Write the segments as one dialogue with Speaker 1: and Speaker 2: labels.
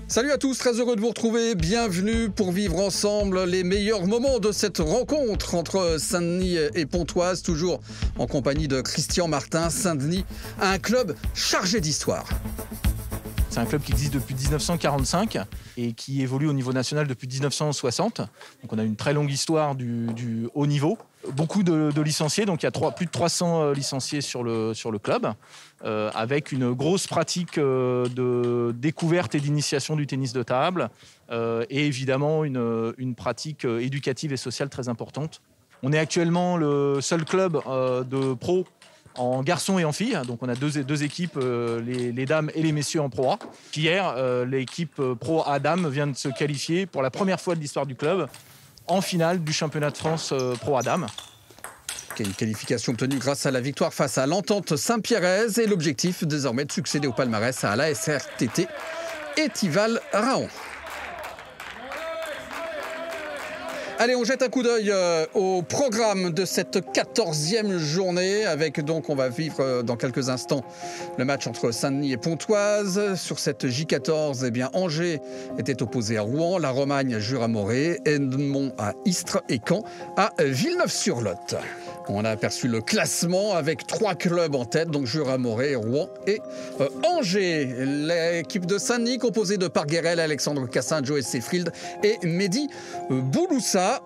Speaker 1: Salut à tous, très heureux de vous retrouver. Bienvenue pour vivre ensemble les meilleurs moments de cette rencontre entre Saint-Denis et Pontoise, toujours en compagnie de Christian Martin. Saint-Denis, un club chargé d'histoire.
Speaker 2: C'est un club qui existe depuis 1945 et qui évolue au niveau national depuis 1960. Donc on a une très longue histoire du haut niveau. Beaucoup de licenciés, donc il y a plus de 300 licenciés sur le club, avec une grosse pratique de découverte et d'initiation du tennis de table, et évidemment une pratique éducative et sociale très importante. On est actuellement le seul club de pro en garçons et en filles, donc on a deux équipes, les dames et les messieurs en Pro A. Hier, l'équipe Pro A dames vient de se qualifier pour la première fois de l'histoire du club en finale du championnat de France Pro A dames.
Speaker 1: Une qualification obtenue grâce à la victoire face à l'Entente Saint-Pierraise et l'objectif désormais de succéder au palmarès à l'ASRTT Étival Raon. Allez, on jette un coup d'œil au programme de cette 14e journée avec donc, on va vivre dans quelques instants le match entre Saint-Denis et Pontoise. Sur cette J14, eh bien, Angers était opposé à Rouen, la Romagne jure à Morée, Edmond à Istres et Caen à Villeneuve-sur-Lot. On a aperçu le classement avec 3 clubs en tête, donc Jura-Morée, Rouen et Angers. L'équipe de Saint-Denis composée de Parguerel, Alexandre Cassin, Joe Seyfried et Mehdi Bouloussa.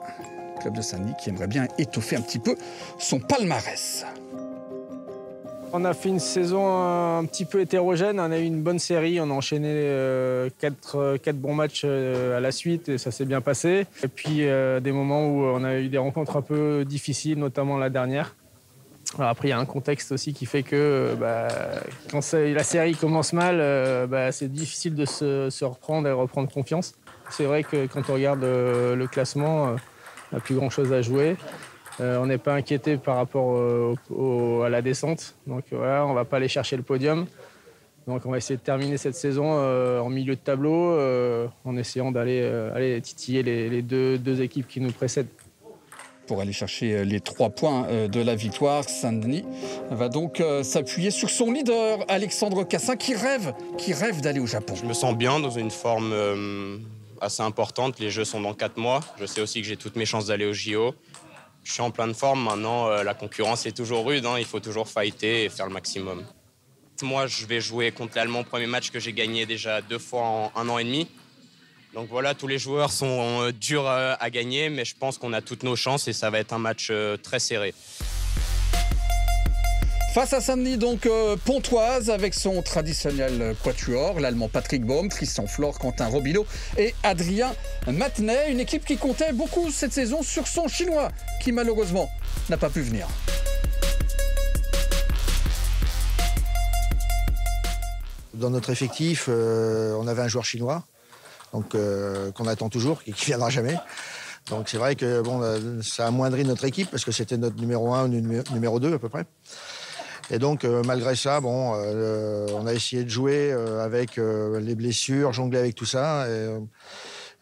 Speaker 1: Club de Saint-Denis qui aimerait bien étoffer un petit peu son palmarès.
Speaker 3: On a fait une saison un petit peu hétérogène, on a eu une bonne série, on a enchaîné 4 bons matchs à la suite et ça s'est bien passé. Et puis des moments où on a eu des rencontres un peu difficiles, notamment la dernière. Alors après, il y a un contexte aussi qui fait que quand la série commence mal, c'est difficile de se reprendre et reprendre confiance. C'est vrai que quand on regarde le classement, on n'a plus grand-chose à jouer. On n'est pas inquiété par rapport à la descente. Donc voilà, on ne va pas aller chercher le podium. Donc on va essayer de terminer cette saison en milieu de tableau en essayant d'aller titiller les deux équipes qui nous précèdent.
Speaker 1: Pour aller chercher les 3 points de la victoire, Saint-Denis va donc s'appuyer sur son leader, Alexandre Cassin, qui rêve d'aller au Japon.
Speaker 4: Je me sens bien dans une forme assez importante. Les Jeux sont dans 4 mois. Je sais aussi que j'ai toutes mes chances d'aller au JO. Je suis en pleine forme maintenant, la concurrence est toujours rude, il faut toujours fighter et faire le maximum. Moi, je vais jouer contre l'Allemand, premier match que j'ai gagné déjà 2 fois en 1 an et demi. Donc voilà, tous les joueurs sont durs à gagner, mais je pense qu'on a toutes nos chances et ça va être un match très serré.
Speaker 1: Face à Saint-Denis, donc Pontoise, avec son traditionnel quatuor, l'Allemand Patrick Baum, Tristan Flore, Quentin Robileau et Adrien Matenet. Une équipe qui comptait beaucoup cette saison sur son Chinois, qui malheureusement n'a pas pu venir.
Speaker 5: Dans notre effectif, on avait un joueur chinois, donc qu'on attend toujours, qui ne viendra jamais. Donc c'est vrai que ça amoindrit notre équipe, parce que c'était notre numéro 1 ou numéro 2 à peu près. Et donc, malgré ça, on a essayé de jouer avec les blessures, jongler avec tout ça.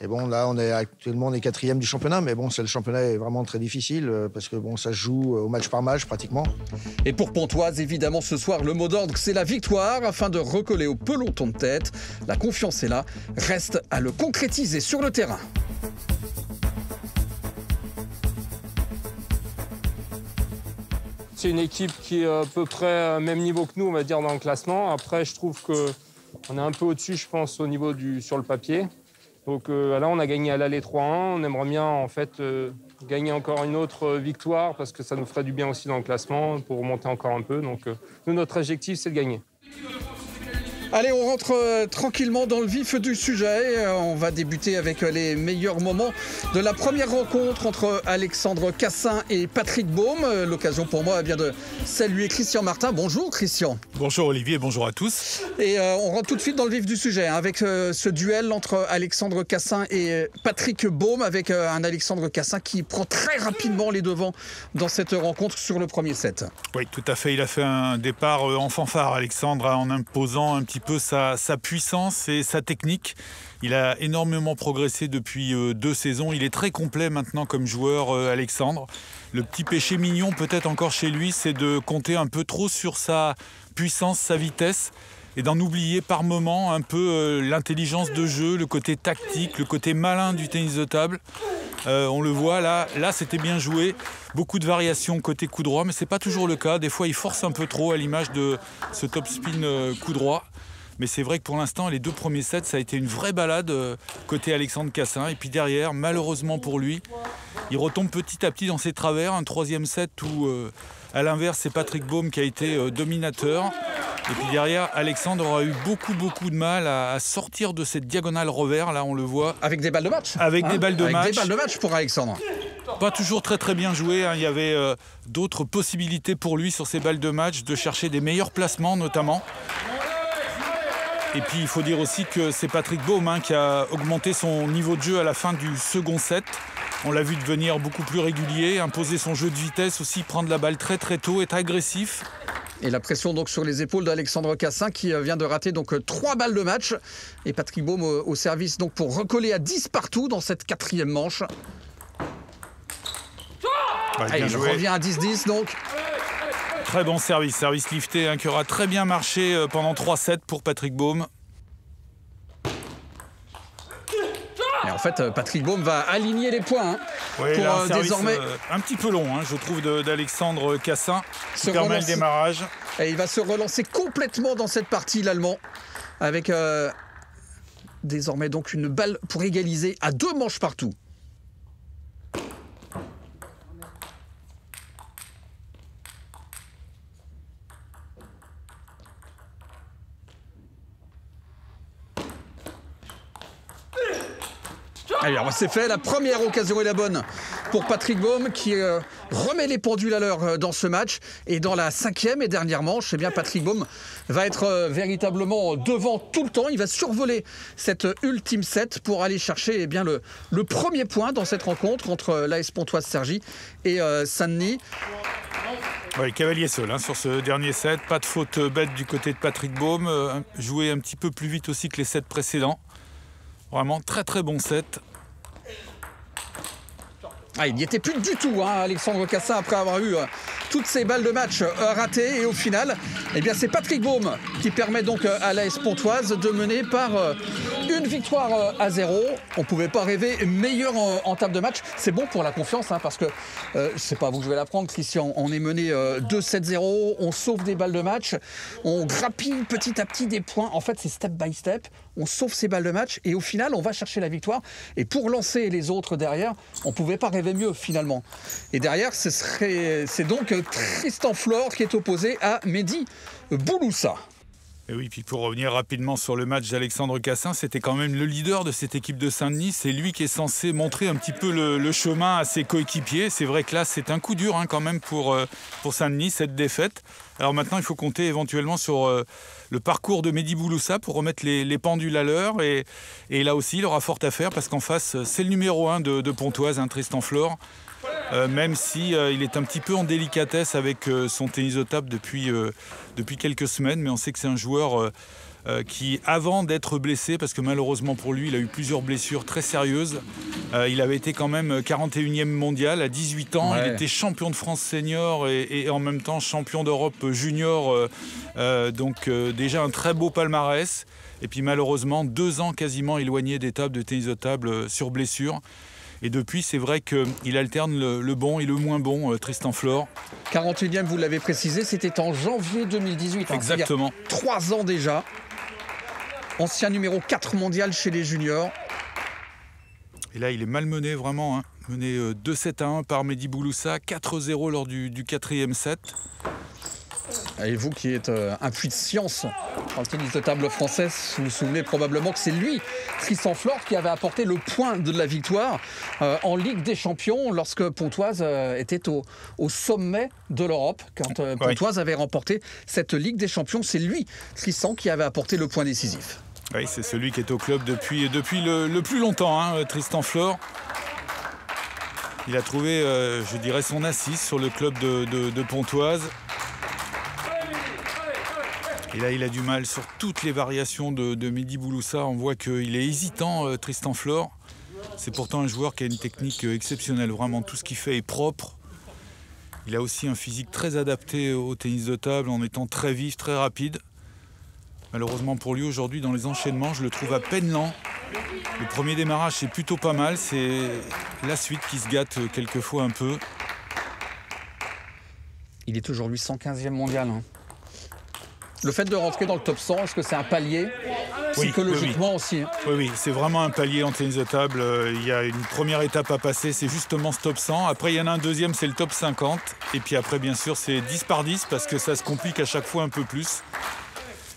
Speaker 5: Et là, on est 4e du championnat, mais le championnat est vraiment très difficile parce que ça se joue au match par match pratiquement.
Speaker 1: Et pour Pontoise, évidemment, ce soir, le mot d'ordre, c'est la victoire afin de recoller au peloton de tête. La confiance est là, reste à le concrétiser sur le terrain.
Speaker 6: C'est une équipe qui est à peu près au même niveau que nous, on va dire, dans le classement. Après, je trouve qu'on est un peu au-dessus, je pense, au niveau sur le papier. Donc là, on a gagné à l'aller 3-1. On aimerait bien, en fait, gagner encore une autre victoire parce que ça nous ferait du bien aussi dans le classement pour remonter encore un peu. Donc nous, notre objectif, c'est de gagner.
Speaker 1: Allez, on rentre tranquillement dans le vif du sujet. On va débuter avec les meilleurs moments de la première rencontre entre Alexandre Cassin et Patrick Baum. L'occasion pour moi bien de saluer Christian Martin. Bonjour Christian.
Speaker 7: Bonjour Olivier, bonjour à tous.
Speaker 1: Et on rentre tout de suite dans le vif du sujet avec ce duel entre Alexandre Cassin et Patrick Baum, avec un Alexandre Cassin qui prend très rapidement les devants dans cette rencontre sur le premier set.
Speaker 7: Oui, tout à fait. Il a fait un départ en fanfare, Alexandre, en imposant un petit peu sa puissance et sa technique. Il a énormément progressé depuis 2 saisons. Il est très complet maintenant comme joueur, Alexandre. Le petit péché mignon peut-être encore chez lui, c'est de compter un peu trop sur sa puissance, sa vitesse. et d'en oublier par moment un peu l'intelligence de jeu, le côté tactique, le côté malin du tennis de table. On le voit là c'était bien joué, beaucoup de variations côté coup droit, mais c'est pas toujours le cas. Des fois il force un peu trop à l'image de ce top spin coup droit. Mais c'est vrai que pour l'instant, les 2 premiers sets, ça a été une vraie balade côté Alexandre Cassin. Et puis derrière, malheureusement pour lui, il retombe petit à petit dans ses travers. Un 3e set où, à l'inverse, c'est Patrick Baum qui a été dominateur. Et puis derrière, Alexandre aura eu beaucoup de mal à sortir de cette diagonale revers. Là, on le voit.
Speaker 1: Avec des balles de match.
Speaker 7: Avec des balles de match.
Speaker 1: Avec des balles de match pour Alexandre.
Speaker 7: Pas toujours très bien joué. Hein. Il y avait d'autres possibilités pour lui sur ces balles de match, de chercher des meilleurs placements notamment. Et puis il faut dire aussi que c'est Patrick Baum qui a augmenté son niveau de jeu à la fin du second set. On l'a vu devenir beaucoup plus régulier, imposer son jeu de vitesse aussi, prendre la balle très tôt, être agressif.
Speaker 1: Et la pression donc sur les épaules d'Alexandre Cassin qui vient de rater donc 3 balles de match. Et Patrick Baum au service donc pour recoller à 10 partout dans cette 4e manche. Il revient à 10-10 donc.
Speaker 7: Très bon service lifté qui aura très bien marché pendant 3 sets pour Patrick Baum.
Speaker 1: Et en fait, Patrick Baum va aligner les points
Speaker 7: oui,
Speaker 1: pour
Speaker 7: là, un
Speaker 1: désormais
Speaker 7: un petit peu long, je trouve, d'Alexandre Cassin qui permet
Speaker 1: relancer.
Speaker 7: le démarrage.
Speaker 1: Et il va se relancer complètement dans cette partie, l'Allemand, avec désormais donc une balle pour égaliser à 2 manches partout. Alors c'est fait, la première occasion est la bonne pour Patrick Baum qui remet les pendules à l'heure dans ce match. Et dans la 5e et dernière manche, eh bien Patrick Baum va être véritablement devant tout le temps. Il va survoler cette ultime set pour aller chercher bien, le premier point dans cette rencontre entre l'AS Pontoise-Cergy et Saint-Denis.
Speaker 7: Oui, cavalier seul sur ce dernier set. Pas de faute bête du côté de Patrick Baum. Joué un petit peu plus vite aussi que les sets précédents. Vraiment très bon set.
Speaker 1: Il n'y était plus du tout, Alexandre Cassin, après avoir eu toutes ces balles de match ratées. Et au final, eh bien, c'est Patrick Baum qui permet donc à l'AS Pontoise de mener par une victoire à 0. On ne pouvait pas rêver meilleur en table de match. C'est bon pour la confiance, parce que, c'est pas à vous que je vais l'apprendre, Christian, on est mené 2-7-0, on sauve des balles de match, on grappille petit à petit des points. En fait, c'est step by step. On sauve ces balles de match et au final, on va chercher la victoire. Et pour lancer les autres derrière, on ne pouvait pas rêver mieux finalement. Et derrière, c'est donc Tristan Flore qui est opposé à Mehdi Bouloussa.
Speaker 7: Et oui, puis pour revenir rapidement sur le match d'Alexandre Cassin, c'était quand même le leader de cette équipe de Saint-Denis. C'est lui qui est censé montrer un petit peu le chemin à ses coéquipiers. C'est vrai que là, c'est un coup dur quand même pour Saint-Denis, cette défaite. Alors maintenant, il faut compter éventuellement sur le parcours de Mehdi Bouloussa pour remettre les pendules à l'heure. Et là aussi, il aura fort à faire parce qu'en face, c'est le numéro 1 de Pontoise, Tristan Flore. Même si il est un petit peu en délicatesse avec son tennis de table depuis quelques semaines, mais on sait que c'est un joueur qui, avant d'être blessé, parce que malheureusement pour lui, il a eu plusieurs blessures très sérieuses, il avait été quand même 41e mondial à 18 ans, il était champion de France senior et en même temps champion d'Europe junior, donc déjà un très beau palmarès, et puis malheureusement 2 ans quasiment éloigné des tables de tennis de table sur blessure. Et depuis, c'est vrai qu'il alterne le bon et le moins bon, Tristan Flore.
Speaker 1: 41e, vous l'avez précisé, c'était en janvier 2018.
Speaker 7: Exactement.
Speaker 1: Il y a 3 ans déjà. Ancien numéro 4 mondial chez les juniors.
Speaker 7: Et là, il est malmené vraiment. Mené 2-7-1 par Mehdi Bouloussa, 4-0 lors du 4e set.
Speaker 1: Et vous qui êtes un puits de science dans le tennis de table français, vous vous souvenez probablement que c'est lui, Tristan Flore, qui avait apporté le point de la victoire en Ligue des Champions lorsque Pontoise était au sommet de l'Europe. Quand Pontoise avait remporté cette Ligue des Champions, c'est lui, Tristan, qui avait apporté le point décisif.
Speaker 7: Oui, c'est celui qui est au club depuis le plus longtemps, Tristan Flore. Il a trouvé, je dirais, son assise sur le club de Pontoise. Et là, il a du mal sur toutes les variations de Mehdi Bouloussa. On voit qu'il est hésitant, Tristan Flore. C'est pourtant un joueur qui a une technique exceptionnelle. Vraiment, tout ce qu'il fait est propre. Il a aussi un physique très adapté au tennis de table en étant très vif, très rapide. Malheureusement pour lui, aujourd'hui, dans les enchaînements, je le trouve à peine lent. Le premier démarrage, c'est plutôt pas mal. C'est la suite qui se gâte quelquefois un peu.
Speaker 1: Il est toujours lui 115e mondial. Hein. Le fait de rentrer dans le top 100, est-ce que c'est un palier psychologiquement aussi hein?
Speaker 7: Oui, c'est vraiment un palier en tennis de table. Il y a une première étape à passer, c'est justement ce top 100. Après, il y en a un deuxième, c'est le top 50. Et puis après, bien sûr, c'est 10 par 10 parce que ça se complique à chaque fois un peu plus.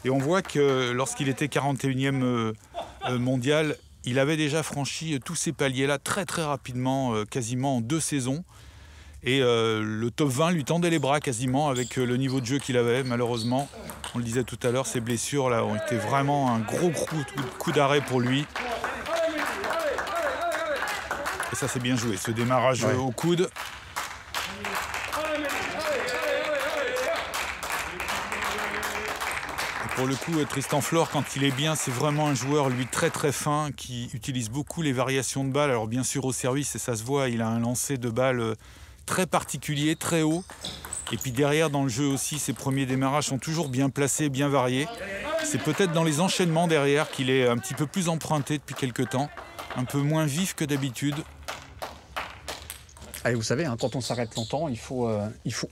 Speaker 7: Et on voit que lorsqu'il était 41e mondial, il avait déjà franchi tous ces paliers-là très très rapidement, quasiment en 2 saisons. Et le top 20 lui tendait les bras quasiment avec le niveau de jeu qu'il avait. Malheureusement, on le disait tout à l'heure, ces blessures là ont été vraiment un gros coup d'arrêt pour lui. Et ça, c'est bien joué, ce démarrage au coude. Pour le coup, Tristan Flor, quand il est bien, c'est vraiment un joueur, lui, très très fin, qui utilise beaucoup les variations de balles. Alors bien sûr au service, et ça se voit, il a un lancer de balles très particulier, très haut. Et puis derrière, dans le jeu aussi, ses premiers démarrages sont toujours bien placés, bien variés. C'est peut-être dans les enchaînements derrière qu'il est un petit peu plus emprunté depuis quelques temps, un peu moins vif que d'habitude.
Speaker 1: Allez, vous savez, hein, quand on s'arrête longtemps, il faut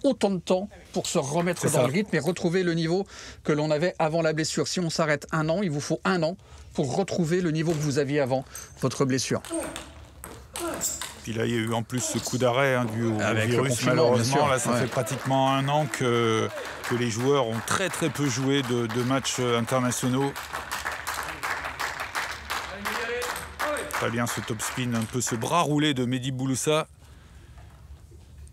Speaker 1: autant de temps pour se remettre dans le rythme et retrouver le niveau que l'on avait avant la blessure. Si on s'arrête 1 an, il vous faut 1 an pour retrouver le niveau que vous aviez avant votre blessure.
Speaker 7: Puis là, il y a eu en plus ce coup d'arrêt dû au virus,
Speaker 1: sûr,
Speaker 7: malheureusement. Là, ça fait pratiquement 1 an que les joueurs ont très très peu joué de matchs internationaux. Très bien ce top spin, un peu ce bras roulé de Mehdi Bouloussa,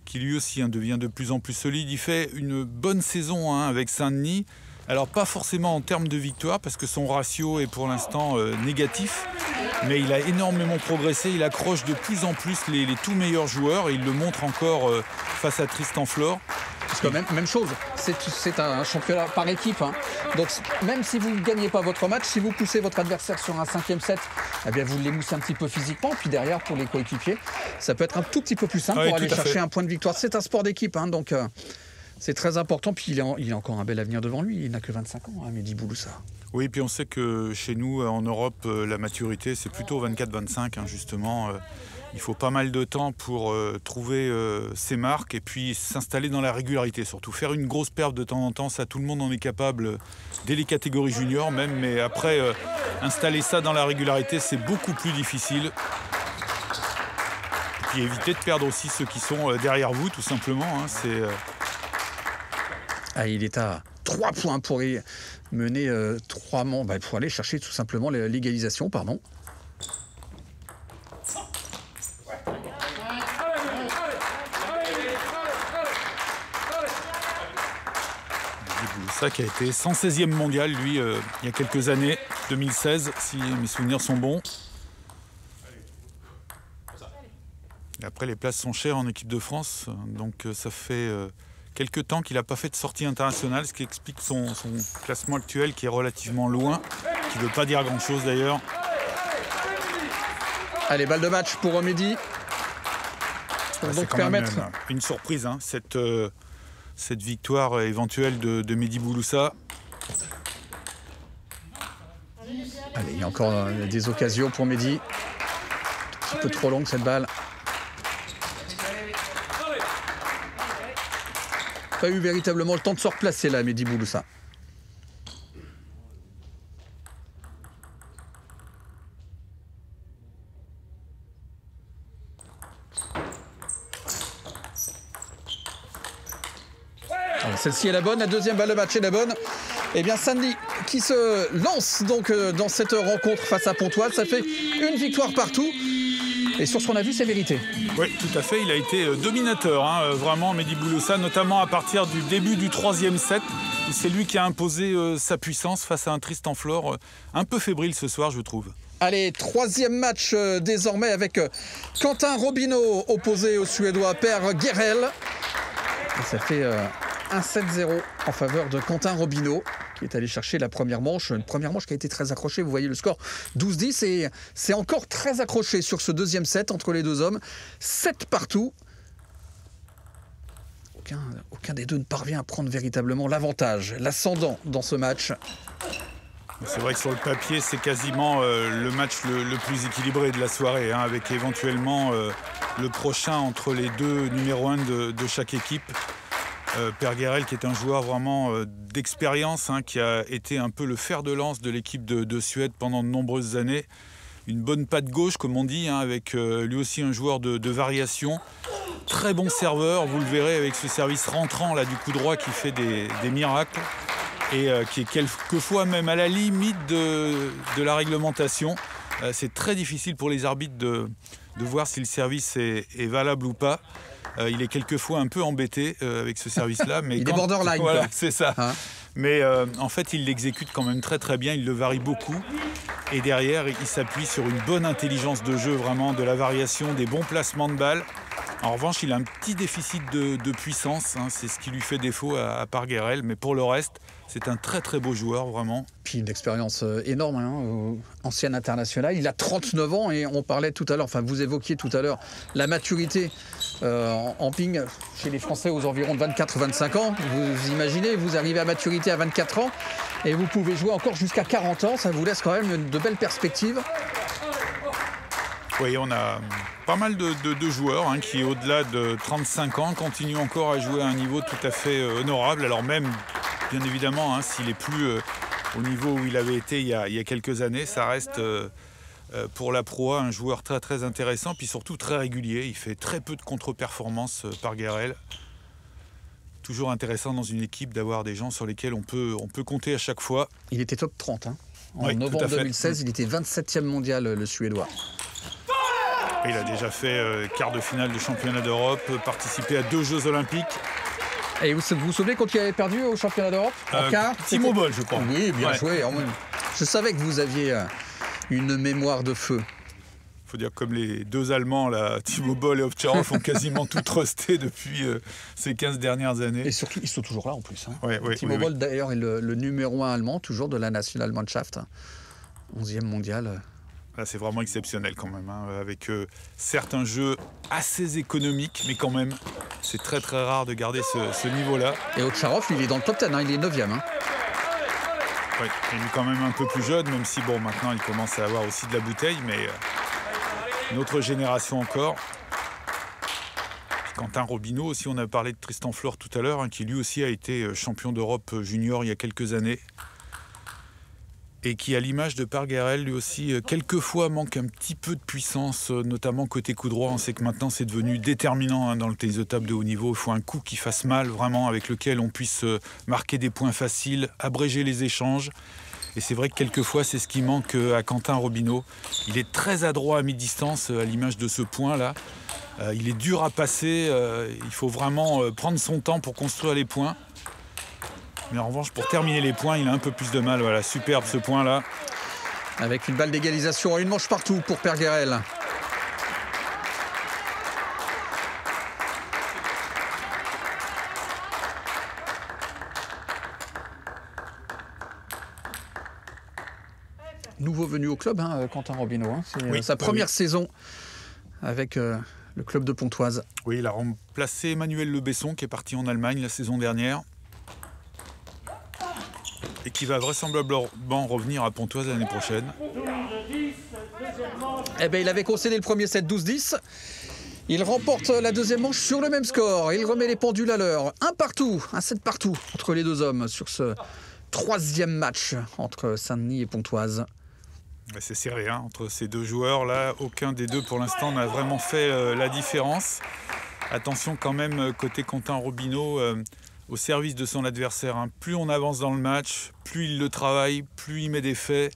Speaker 7: qui lui aussi devient de plus en plus solide. Il fait une bonne saison avec Saint-Denis. Alors pas forcément en termes de victoire, parce que son ratio est pour l'instant négatif, mais il a énormément progressé. Il accroche de plus en plus les tout meilleurs joueurs, et il le montre encore face à Tristan Flor.
Speaker 1: Parce que même chose, c'est un championnat par équipe. Hein. Donc même si vous ne gagnez pas votre match, si vous poussez votre adversaire sur un 5e set, eh bien vous l'émoussez un petit peu physiquement. Puis derrière, pour les coéquipiers, ça peut être un tout petit peu plus simple pour aller chercher un point de victoire. C'est un sport d'équipe, hein, donc c'est très important. Puis il a encore un bel avenir devant lui. Il n'a que 25 ans, Mehdi Bouloussa.
Speaker 7: Oui, puis on sait que chez nous, en Europe, la maturité, c'est plutôt 24-25, justement. Il faut pas mal de temps pour trouver ses marques et puis s'installer dans la régularité. Surtout faire une grosse perf de temps en temps, ça tout le monde en est capable dès les catégories juniors même. Mais après, installer ça dans la régularité, c'est beaucoup plus difficile. Et puis éviter de perdre aussi ceux qui sont derrière vous, tout simplement.
Speaker 1: Il est à 3 points pour mener 3 membres, pour aller chercher tout simplement l'égalisation, pardon.
Speaker 7: Ça qui a été 116e mondial, lui, il y a quelques années, 2016, si mes souvenirs sont bons. Et après, les places sont chères en équipe de France, donc ça fait quelques temps qu'il n'a pas fait de sortie internationale, ce qui explique son classement actuel qui est relativement loin, qui ne veut pas dire grand-chose d'ailleurs.
Speaker 1: Allez, balle de match pour Mehdi.
Speaker 7: Pour donc permettre une surprise, cette victoire éventuelle de Mehdi Bouloussa.
Speaker 1: Allez, il y a encore des occasions pour Mehdi. Un petit peu trop longue cette balle. Pas eu véritablement le temps de se replacer là, Mehdi Bouloussa. Celle-ci est la bonne, la deuxième balle de match est la bonne. Eh bien, Saint-Denis qui se lance donc dans cette rencontre face à Pontoise. Ça fait une victoire partout. Et sur ce qu'on a vu, c'est vérité.
Speaker 7: Oui, tout à fait. Il a été dominateur, vraiment, Mehdi Bouloussa, notamment à partir du début du 3e set. C'est lui qui a imposé sa puissance face à un Tristan Flor un peu fébrile ce soir, je trouve.
Speaker 1: Allez, 3e match désormais avec Quentin Robinot opposé au Suédois Per Guerrel. Et ça fait 1-7-0 en faveur de Quentin Robinot, qui est allé chercher la première manche. Une première manche qui a été très accrochée. Vous voyez le score 12-10 et c'est encore très accroché sur ce 2e set entre les deux hommes. 7 partout. Aucun des deux ne parvient à prendre véritablement l'avantage, l'ascendant dans ce match.
Speaker 7: C'est vrai que sur le papier, c'est quasiment le match le plus équilibré de la soirée, hein, avec éventuellement le prochain entre les deux numéros 1 de chaque équipe. Per Guerel, qui est un joueur vraiment d'expérience, hein, qui a été un peu le fer de lance de l'équipe de Suède pendant de nombreuses années. Une bonne patte gauche, comme on dit, hein, avec lui aussi un joueur de variation. Très bon serveur, vous le verrez, avec ce service rentrant là, du coup droit qui fait des miracles. Et qui est quelquefois même à la limite de la réglementation. C'est très difficile pour les arbitres de voir si le service est valable ou pas. Il est quelquefois un peu embêté avec ce service-là. Mais
Speaker 1: il est borderline.
Speaker 7: Voilà,
Speaker 1: quoi.
Speaker 7: c'est ça.
Speaker 1: Hein,
Speaker 7: mais en fait, il l'exécute quand même très très bien. Il le varie beaucoup. Et derrière, il s'appuie sur une bonne intelligence de jeu, vraiment, de la variation, des bons placements de balles. En revanche, il a un petit déficit de puissance, hein, c'est ce qui lui fait défaut à Per Guerel, mais pour le reste, c'est un très très beau joueur, vraiment.
Speaker 1: Puis une expérience énorme, hein, ancien international. Il a 39 ans et on parlait tout à l'heure, enfin vous évoquiez tout à l'heure la maturité en ping chez les Français aux environs de 24-25 ans. Vous imaginez, vous arrivez à maturité à 24 ans et vous pouvez jouer encore jusqu'à 40 ans, ça vous laisse quand même de belles perspectives.
Speaker 7: Oui, on a pas mal de joueurs hein, qui, au-delà de 35 ans, continuent encore à jouer à un niveau tout à fait honorable. Alors même, bien évidemment, hein, s'il est plus au niveau où il avait été il y a quelques années, ça reste pour la Pro A un joueur très très intéressant, puis surtout très régulier. Il fait très peu de contre-performances par Guerel. Toujours intéressant dans une équipe d'avoir des gens sur lesquels on peut compter à chaque fois.
Speaker 1: Il était top 30. Hein. En
Speaker 7: oui,
Speaker 1: novembre 2016, il était 27e mondial, le Suédois.
Speaker 7: Il a déjà fait quart de finale du championnat d'Europe, participé à 2 Jeux Olympiques.
Speaker 1: Et vous vous souvenez quand il avait perdu au championnat d'Europe en quart?
Speaker 7: Timo Boll, je crois.
Speaker 1: Oui, bien joué. Je savais que vous aviez une mémoire de feu.
Speaker 7: Il faut dire que comme les 2 Allemands, là, Timo Boll et Ovtcharov, ont quasiment tout trusté depuis ces 15 dernières années.
Speaker 1: Et surtout, ils sont toujours là en plus. Hein.
Speaker 7: Oui,
Speaker 1: Timo Boll, d'ailleurs, est le numéro 1 allemand, toujours de la Nationalmannschaft. 11e mondial.
Speaker 7: Là, c'est vraiment exceptionnel quand même, hein, avec certains jeux assez économiques, mais quand même, c'est très très rare de garder ce niveau-là.
Speaker 1: Et Ovtcharov, il est dans le top 10, hein, il est 9e. Hein.
Speaker 7: Oui, il est quand même un peu plus jeune, même si bon, maintenant il commence à avoir aussi de la bouteille, mais une autre génération encore. Quentin Robineau aussi, on a parlé de Tristan Flor tout à l'heure, hein, qui lui aussi a été champion d'Europe junior il y a quelques années. Et qui, à l'image de Per Guerel, lui aussi, quelquefois manque un petit peu de puissance, notamment côté coup droit. On sait que maintenant, c'est devenu déterminant hein, dans le tennis de table de haut niveau. Il faut un coup qui fasse mal, vraiment, avec lequel on puisse marquer des points faciles, abréger les échanges. Et c'est vrai que quelquefois, c'est ce qui manque à Quentin Robineau. Il est très adroit à mi-distance, à l'image de ce point-là. Il est dur à passer. Il faut vraiment prendre son temps pour construire les points. Mais en revanche, pour terminer les points, il a un peu plus de mal. Voilà, superbe ce point-là.
Speaker 1: Avec une balle d'égalisation, une manche partout pour Per Guerel. Nouveau venu au club, hein, Quentin Robineau. Hein. C'est sa première saison avec le club de Pontoise.
Speaker 7: Oui, il a remplacé Emmanuel Le Besson, qui est parti en Allemagne la saison dernière. Et qui va vraisemblablement revenir à Pontoise l'année prochaine.
Speaker 1: Eh bien, il avait concédé le premier set 12-10. Il remporte la deuxième manche sur le même score. Il remet les pendules à l'heure. Un set partout entre les deux hommes sur ce 3e match entre Saint-Denis et Pontoise.
Speaker 7: C'est serré hein, entre ces deux joueurs-là. Aucun des deux, pour l'instant, n'a vraiment fait la différence. Attention quand même, côté Quentin Robineau, au service de son adversaire. Hein. Plus on avance dans le match, plus il le travaille, plus il met des faits.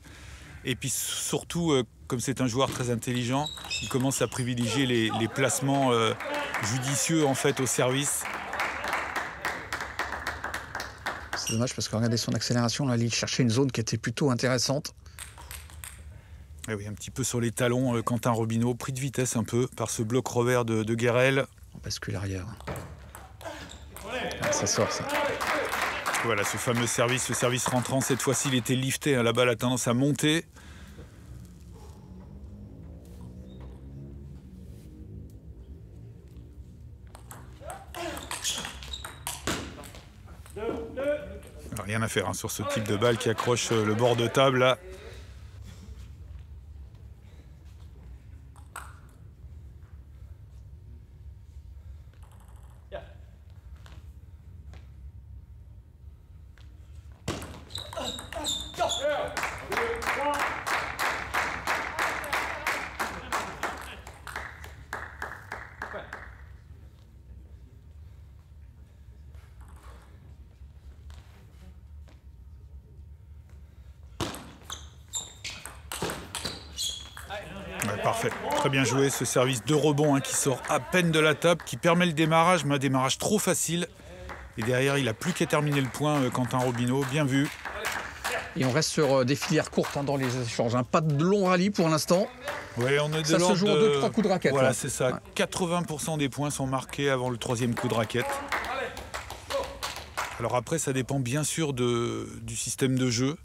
Speaker 7: Et puis surtout, comme c'est un joueur très intelligent, il commence à privilégier les placements judicieux en fait, au service.
Speaker 1: C'est dommage parce que regardez son accélération, là, il cherchait une zone qui était plutôt intéressante.
Speaker 7: Et oui, un petit peu sur les talons, Quentin Robineau, pris de vitesse un peu par ce bloc revers de Guerel.
Speaker 1: On bascule arrière. Ah, ça sort ça.
Speaker 7: Voilà ce fameux service, ce service rentrant. Cette fois-ci, il était lifté. Hein. La balle a tendance à monter. Alors, Rien à faire hein, sur ce type de balle qui accroche le bord de table là. Ouais, parfait, très bien joué ce service de rebond hein, qui sort à peine de la table, qui permet le démarrage, mais un démarrage trop facile. Et derrière, il n'a plus qu'à terminer le point, Quentin Robineau, bien vu.
Speaker 1: Et on reste sur des filières courtes hein, dans les échanges. Hein. Pas de long rallye pour l'instant.
Speaker 7: Ouais, on est de
Speaker 1: ça se joue en 2-3 coups de raquette.
Speaker 7: Voilà,
Speaker 1: là.
Speaker 7: c'est ça. Ouais. 80% des points sont marqués avant le 3e coup de raquette. Alors après, ça dépend bien sûr du système de jeu.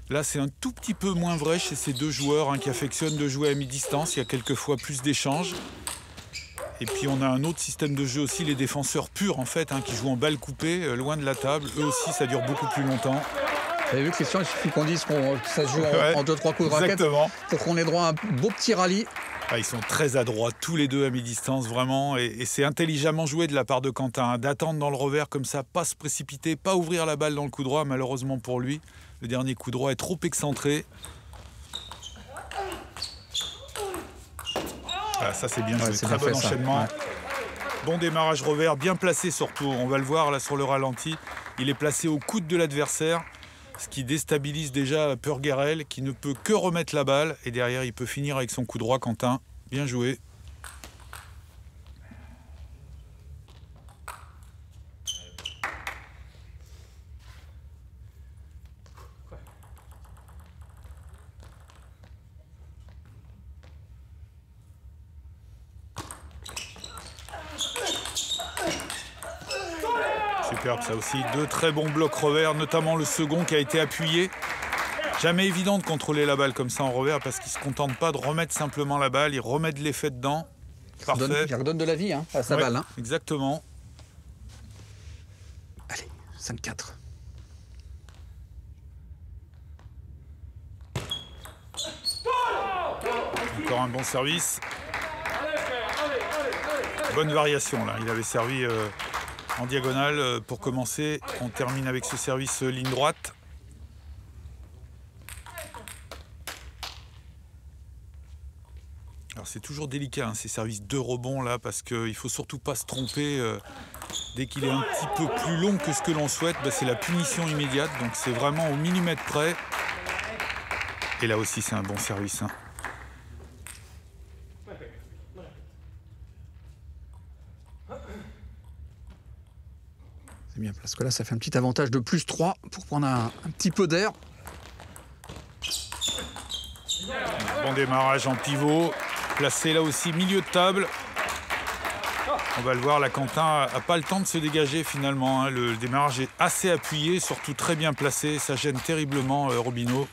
Speaker 7: Là, c'est un tout petit peu moins vrai chez ces deux joueurs hein, qui affectionnent de jouer à mi-distance. Il y a quelquefois plus d'échanges. Et puis on a un autre système de jeu aussi, les défenseurs purs en fait, hein, qui jouent en balle coupée, loin de la table. Eux aussi, ça dure beaucoup plus longtemps.
Speaker 1: Vous avez vu Christian, il suffit qu'on dise que ça se joue en 2-3 coups de raquette.
Speaker 7: Exactement.
Speaker 1: Pour qu'on ait droit à un beau petit rallye.
Speaker 7: Ah, ils sont très adroits, tous les deux à mi-distance, vraiment. Et c'est intelligemment joué de la part de Quentin, hein, d'attendre dans le revers comme ça, pas se précipiter, pas ouvrir la balle dans le coup droit, malheureusement pour lui. Le dernier coup droit est trop excentré. Ah, ça c'est bien joué, très bon enchaînement. Ouais. Bon démarrage revers, bien placé surtout. On va le voir là sur le ralenti. Il est placé au coude de l'adversaire, ce qui déstabilise déjà Purgerel, qui ne peut que remettre la balle. Et derrière, il peut finir avec son coup droit, Quentin. Bien joué. Superbe ça aussi, deux très bons blocs revers, notamment le second qui a été appuyé. Jamais évident de contrôler la balle comme ça en revers parce qu'il ne se contente pas de remettre simplement la balle, il remet de l'effet dedans. Parfait.
Speaker 1: Il redonne de la vie hein, à sa balle. Hein.
Speaker 7: Exactement.
Speaker 1: Allez, 5-4.
Speaker 7: Encore un bon service. Bonne variation là, il avait servi en diagonale pour commencer. On termine avec ce service ligne droite. Alors c'est toujours délicat hein, ces services de rebond là parce qu'il ne faut surtout pas se tromper. Dès qu'il est un petit peu plus long que ce que l'on souhaite, bah, c'est la punition immédiate. Donc c'est vraiment au millimètre près. Et là aussi c'est un bon service. Hein.
Speaker 1: C'est bien parce que là ça fait un petit avantage de +3 pour prendre un petit peu d'air.
Speaker 7: Bon démarrage en pivot. Placé là aussi milieu de table. On va le voir, là Quentin n'a pas le temps de se dégager finalement. Hein. Le démarrage est assez appuyé, surtout très bien placé. Ça gêne terriblement Robineau.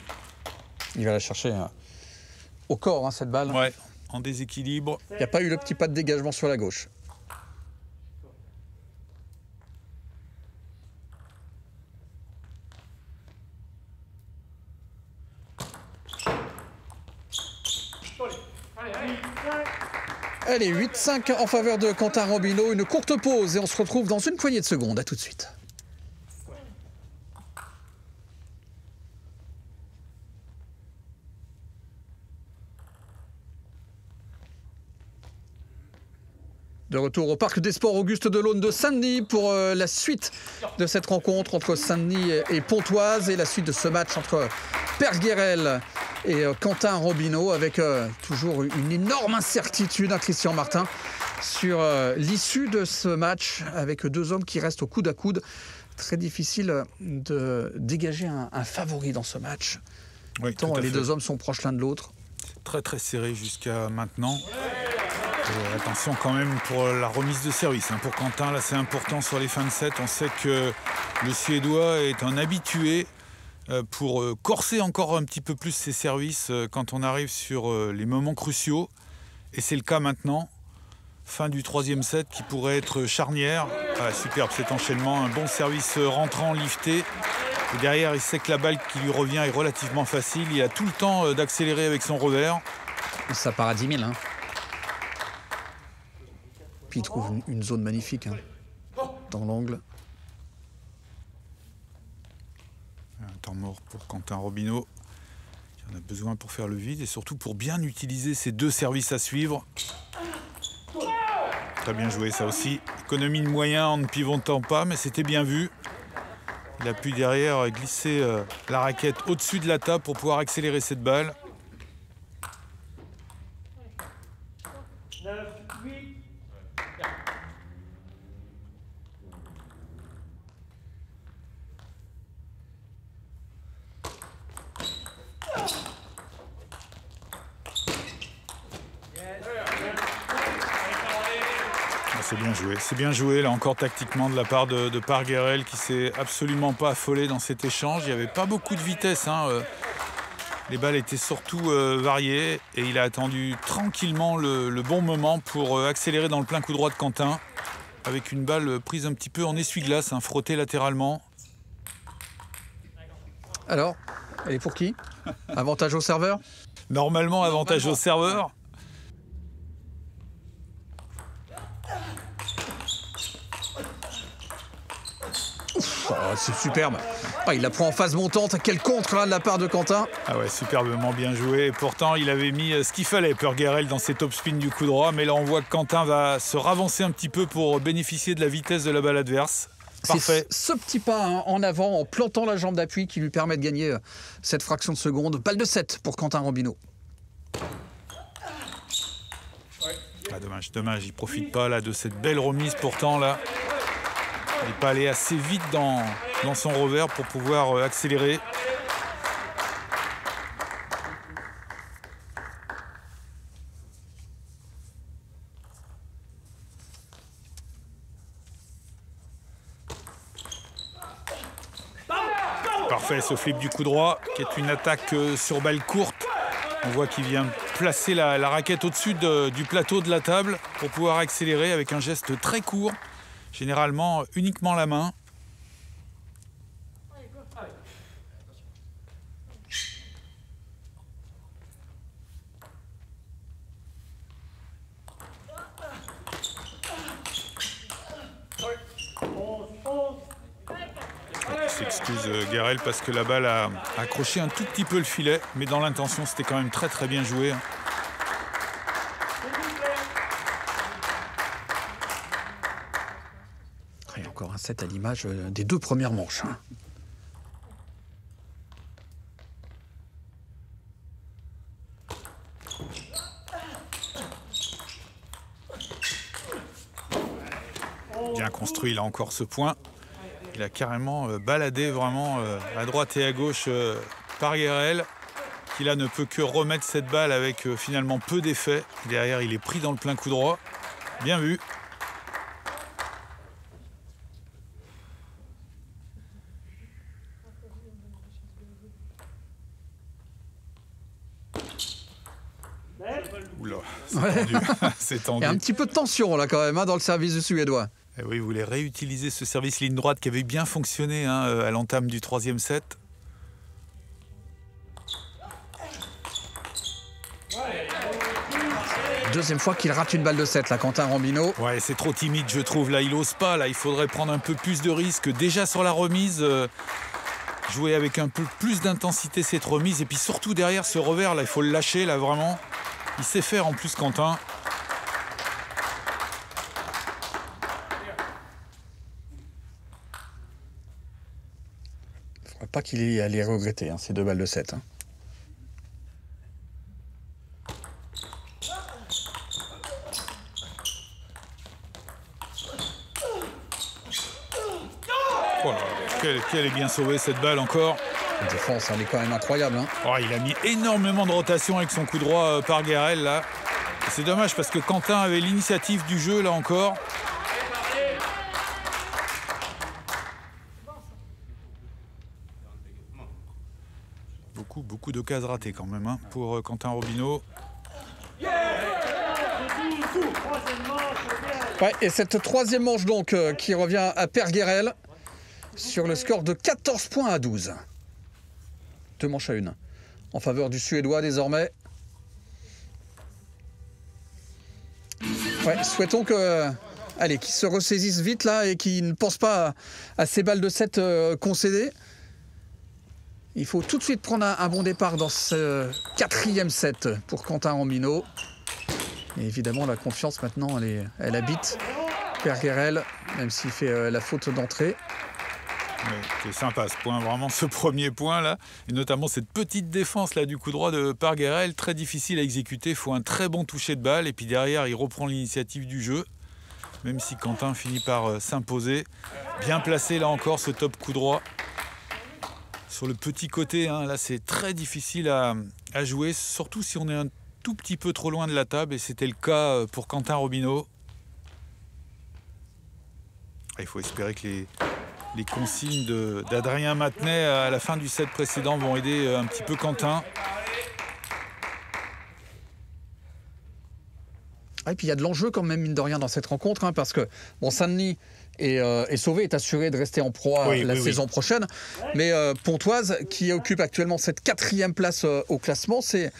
Speaker 1: Il va la chercher au corps hein, cette balle.
Speaker 7: Ouais, en déséquilibre.
Speaker 1: Il n'y a pas eu le petit pas de dégagement sur la gauche. Allez, 8-5 en faveur de Quentin Robineau. Une courte pause et on se retrouve dans une poignée de secondes. À tout de suite. De retour au Parc des Sports Auguste Delaune de Saint-Denis pour la suite de cette rencontre entre Saint-Denis et Pontoise et la suite de ce match entre Purgerel et Quentin Robineau avec toujours une énorme incertitude, hein, Christian Martin, sur l'issue de ce match avec deux hommes qui restent au coude à coude. Très difficile de dégager un favori dans ce match.
Speaker 7: Oui,
Speaker 1: tant les deux hommes sont proches l'un de l'autre.
Speaker 7: Très très serré jusqu'à maintenant. Et attention quand même pour la remise de service. Hein. Pour Quentin, là c'est important sur les fins de set. On sait que le Suédois est un habitué pour corser encore un petit peu plus ses services quand on arrive sur les moments cruciaux. Et c'est le cas maintenant. Fin du troisième set qui pourrait être charnière. Ah, superbe cet enchaînement. Un bon service rentrant, lifté. Et derrière, il sait que la balle qui lui revient est relativement facile. Il a tout le temps d'accélérer avec son revers.
Speaker 1: Ça part à 10 000. Hein. Puis il trouve une zone magnifique hein, dans l'angle.
Speaker 7: Un temps mort pour Quentin Robineau. Il en a besoin pour faire le vide et surtout pour bien utiliser ces deux services à suivre. Très bien joué ça aussi. Économie de moyens en ne pivotant pas, mais c'était bien vu. Il a pu derrière glisser la raquette au-dessus de la table pour pouvoir accélérer cette balle. C'est bien joué là encore tactiquement de la part de Parguerel qui s'est absolument pas affolé dans cet échange. Il n'y avait pas beaucoup de vitesse, hein. Les balles étaient surtout variées et il a attendu tranquillement le bon moment pour accélérer dans le plein coup droit de Quentin avec une balle prise un petit peu en essuie-glace, hein, frottée latéralement.
Speaker 1: Alors, elle est pour qui? Avantage au serveur?
Speaker 7: Normalement, avantage au serveur.
Speaker 1: Oh, c'est superbe. Ah, il la prend en phase montante. Quel contre là, de la part de Quentin.
Speaker 7: Ah ouais, superbement bien joué. Et pourtant, il avait mis ce qu'il fallait, Parguerel, dans ses top spins du coup droit. Mais là, on voit que Quentin va se ravancer un petit peu pour bénéficier de la vitesse de la balle adverse. Parfait.
Speaker 1: C'est ce petit pas hein, en avant, en plantant la jambe d'appui qui lui permet de gagner cette fraction de seconde. Balle de 7 pour Quentin Robineau.
Speaker 7: Ah, dommage, il profite pas là de cette belle remise pourtant là. Il n'est pas allé assez vite dans son revers pour pouvoir accélérer. Parfait, ce flip du coup droit qui est une attaque sur balle courte. On voit qu'il vient placer la raquette au-dessus du plateau de la table pour pouvoir accélérer avec un geste très court. Généralement, uniquement la main. Il s'excuse Garel parce que la balle a accroché un tout petit peu le filet, mais dans l'intention, c'était quand même très très bien joué.
Speaker 1: Il y a encore un set à l'image des deux premières manches. Hein.
Speaker 7: Bien construit là encore ce point. Il a carrément baladé vraiment à droite et à gauche Parguerel, qui là ne peut que remettre cette balle avec finalement peu d'effet. Derrière, il est pris dans le plein coup droit. Bien vu. Oula, c'est tendu. C'est tendu.
Speaker 1: Il y a un petit peu de tension là quand même hein, dans le service du Suédois.
Speaker 7: Et oui, il voulait réutiliser ce service ligne droite qui avait bien fonctionné hein, à l'entame du troisième set.
Speaker 1: Deuxième fois qu'il rate une balle de 7 là, Quentin Robineau.
Speaker 7: Ouais, c'est trop timide je trouve. Là, il ose pas. Là, il faudrait prendre un peu plus de risques. Déjà sur la remise, jouer avec un peu plus d'intensité cette remise. Et puis surtout derrière ce revers, là, il faut le lâcher là vraiment. Il sait faire en plus Quentin.
Speaker 1: Il ne faudrait pas qu'il ait à les regretter, hein, ces deux balles de 7. Hein.
Speaker 7: Voilà. Quelle est bien sauvée cette balle encore.
Speaker 1: La défense, elle est quand même incroyable. Hein.
Speaker 7: Oh, il a mis énormément de rotation avec son coup droit Parguerel là. C'est dommage parce que Quentin avait l'initiative du jeu là encore. Beaucoup d'occasions ratées quand même hein, pour Quentin Robineau.
Speaker 1: Ouais, et cette troisième manche donc qui revient à Parguerel. sur le score de 14 points à 12. 2 manches à 1 en faveur du Suédois désormais. Ouais, souhaitons que, allez, qu'il se ressaisisse vite là et qu'il ne pense pas à ces balles de 7 concédées. Il faut tout de suite prendre un bon départ dans ce 4e set pour Quentin Rambino. Et évidemment, la confiance maintenant, elle habite Perguerel, même s'il fait la faute d'entrée.
Speaker 7: Ouais, c'est sympa ce point, vraiment ce premier point là, et notamment cette petite défense là du coup droit de Perguerel, très difficile à exécuter, il faut un très bon toucher de balle et puis derrière il reprend l'initiative du jeu, même si Quentin finit par s'imposer. Bien placé là encore ce top coup droit. Sur le petit côté, hein, là c'est très difficile à jouer, surtout si on est un tout petit peu trop loin de la table et c'était le cas pour Quentin Rambino. Il faut espérer que les consignes d'Adrien Matenet à la fin du set précédent vont aider un petit peu Quentin.
Speaker 1: Et puis il y a de l'enjeu quand même, mine de rien, dans cette rencontre, hein, parce que bon, Saint-Denis est sauvé, est assuré de rester en proie la saison prochaine. Mais Pontoise, qui occupe actuellement cette 4e place au classement, c'est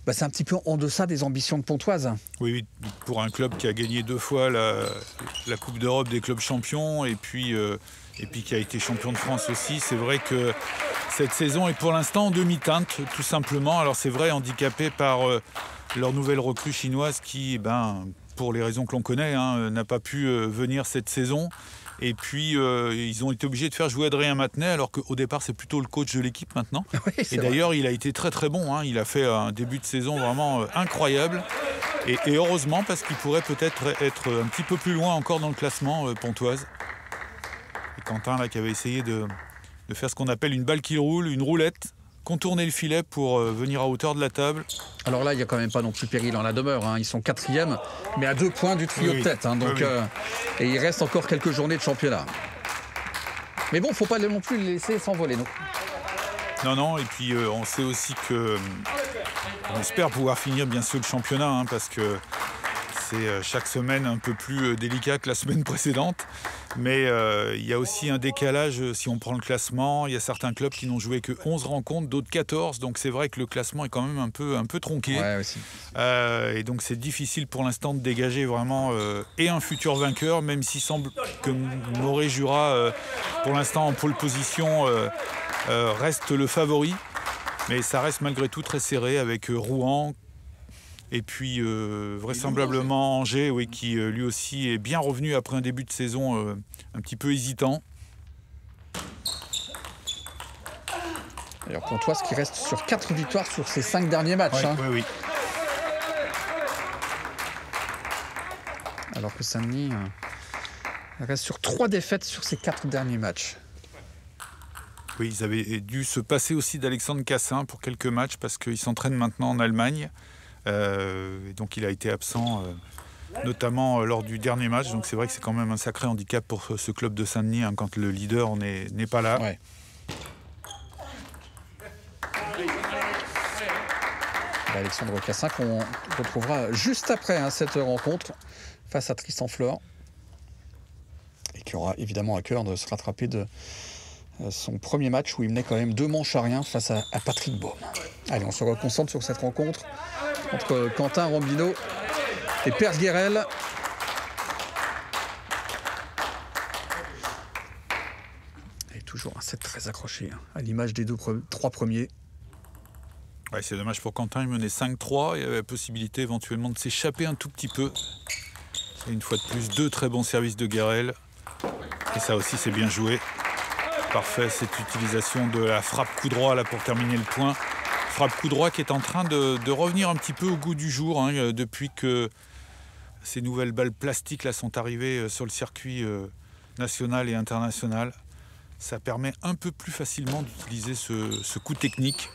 Speaker 1: un petit peu en deçà des ambitions de Pontoise.
Speaker 7: Oui, pour un club qui a gagné 2 fois la Coupe d'Europe des clubs champions et puis qui a été champion de France aussi. C'est vrai que cette saison est pour l'instant en demi-teinte, tout simplement. Alors c'est vrai, handicapé par leur nouvelle recrue chinoise qui, pour les raisons que l'on connaît, hein, n'a pas pu venir cette saison. Et puis, ils ont été obligés de faire jouer Adrien Matenet, alors qu'au départ, c'est plutôt le coach de l'équipe maintenant.
Speaker 1: Oui,
Speaker 7: et d'ailleurs, il a été très très bon. Hein. Il a fait un début de saison vraiment incroyable. Et heureusement, parce qu'il pourrait peut-être être un petit peu plus loin encore dans le classement Pontoise. Et Quentin, là, qui avait essayé de faire ce qu'on appelle une balle qui roule, une roulette, contourner le filet pour venir à hauteur de la table.
Speaker 1: Alors là, il n'y a quand même pas non plus péril en la demeure. Hein. Ils sont 4e, mais à 2 points du trio de tête. Hein. Donc, et il reste encore quelques journées de championnat. Mais bon, il ne faut pas non plus les laisser s'envoler.
Speaker 7: Non, et puis on sait aussi que on espère pouvoir finir bien sûr le championnat, hein, parce que c'est chaque semaine un peu plus délicat que la semaine précédente. Mais il y a aussi un décalage si on prend le classement. Il y a certains clubs qui n'ont joué que 11 rencontres, d'autres 14. Donc c'est vrai que le classement est quand même un peu tronqué.
Speaker 1: Ouais, aussi.
Speaker 7: Et donc c'est difficile pour l'instant de dégager vraiment et un futur vainqueur, même s'il semble que Morée-Jura, pour l'instant en pole position, reste le favori. Mais ça reste malgré tout très serré avec Rouen. Et puis vraisemblablement Angers, oui, qui lui aussi est bien revenu après un début de saison un petit peu hésitant.
Speaker 1: D'ailleurs, Pontoise qui reste sur 4 victoires sur ses 5 derniers matchs.
Speaker 7: Oui.
Speaker 1: Alors que Saint-Denis reste sur 3 défaites sur ses 4 derniers matchs.
Speaker 7: Oui, ils avaient dû se passer aussi d'Alexandre Cassin pour quelques matchs parce qu'il s'entraîne maintenant en Allemagne. Et donc il a été absent notamment lors du dernier match, donc c'est vrai que c'est quand même un sacré handicap pour ce club de Saint-Denis, hein, quand le leader n'est pas là.
Speaker 1: Ouais. Alexandre Cassin qu'on retrouvera juste après cette rencontre face à Tristan Fleur et qui aura évidemment à cœur de se rattraper de son premier match où il menait quand même 2 manches à rien face à Patrick Baume. Allez, on se reconcentre sur cette rencontre entre Quentin Rambino et Perguerel. Et toujours un set très accroché, hein, à l'image des 3 premiers.
Speaker 7: Ouais, c'est dommage pour Quentin, il menait 5-3, il avait la possibilité éventuellement de s'échapper un tout petit peu. Et une fois de plus, 2 très bons services de Guérel. Et ça aussi, c'est bien joué. Parfait, cette utilisation de la frappe coup droit là pour terminer le point. Frappe coup droit qui est en train de revenir un petit peu au goût du jour, hein, depuis que ces nouvelles balles plastiques là sont arrivées sur le circuit national et international. Ça permet un peu plus facilement d'utiliser ce coup technique.